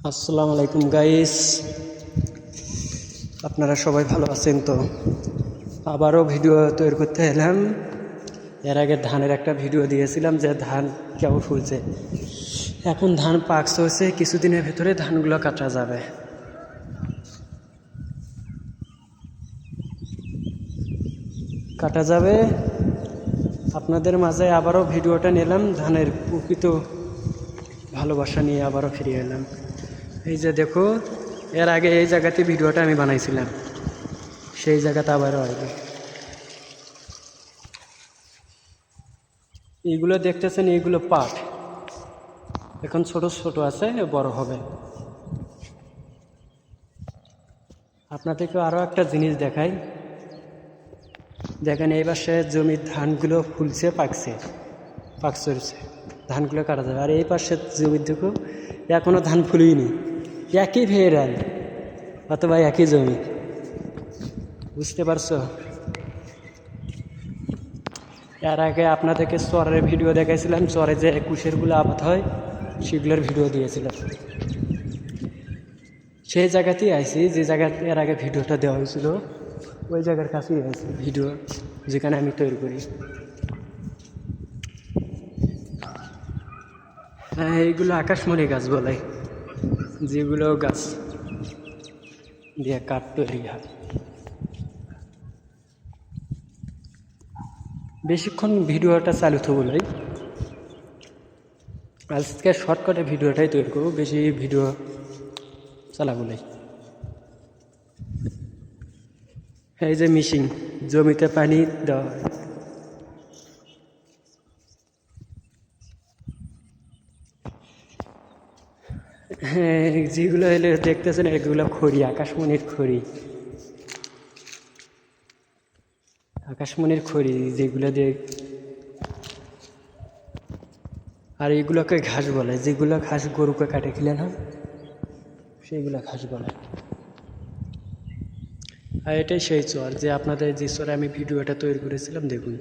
আসসালামু আলাইকুম গাইস, আপনারা সবাই ভালো আছেন তো? আবারও ভিডিও তৈরি করতে এলাম। এর আগে ধানের একটা ভিডিও দিয়েছিলাম যে ধান কেমন ফুলছে। এখন ধান পাকছে হয়েছে, কিছুদিনের ভেতরে ধানগুলো কাটা যাবে। আপনাদের মাঝে আবারও ভিডিওটা নিলাম, ধানের প্রকৃত ভালোবাসা নিয়ে আবারও ফিরে এলাম। এই যে দেখো, এর আগে এই জায়গাতে ভিডিওটা আমি বানাইছিলাম, সেই জায়গাতে আবারও আসবে। এইগুলো দেখতেছেন, এইগুলো পাট এখন ছোট ছোট আছে, বড় হবে। আপনাদেরকে আরও একটা জিনিস দেখাই, দেখেন এই পাশে জমির ধানগুলো ফুলছে, পাকছে ধানগুলো কাটা যাবে। আর এই পাশের জমির দেখো, এখনও ধান ফুলিনি, একই ভেড়াল অথবা একই জমি, বুঝতে পারছো? এর আগে আপনাদেরকে চরের ভিডিও দেখাইছিলাম, চরে যে কুশেরগুলো আবাদ হয় সেগুলোর ভিডিও দিয়েছিলাম। সেই জায়গাতেই আইছি, যে জায়গাতে এর আগে ভিডিওটা দেওয়া হয়েছিল, ওই জায়গার কাছেই আইছি ভিডিও, যেখানে আমি তৈরি করি। হ্যাঁ, এইগুলো আকাশমণি গাছ বলে, যেগুলো গাছ দিয়ে কাঠ তৈরি হয়। বেশিক্ষণ ভিডিওটা চালু থাকবো নাই, আজকে শর্টকাটে ভিডিওটাই তৈরি করবো, বেশি ভিডিও চালাবো নাই। এই যে মেশিন, জমিতে পানি দেওয়া হয়। হ্যাঁ, যেগুলো এলে দেখতেছেন এগুলো খড়ি, আকাশমণির খড়ি যেগুলো দিয়ে। আর এইগুলোকে ঘাস বলে, যেগুলো ঘাস গরুকে কাটে খেলে না, সেইগুলো ঘাস বলে। আর এটাই সেই চর, যে আপনাদের যে চরে আমি ভিডিওটা তৈরি করেছিলাম, দেখুন।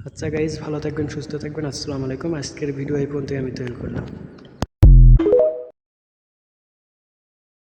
আচ্ছা গাইজ, ভালো থাকবেন, সুস্থ থাকবেন। আসসালামু আলাইকুম। আজকের ভিডিও এই পর্যন্তই আমি তৈরি করলাম।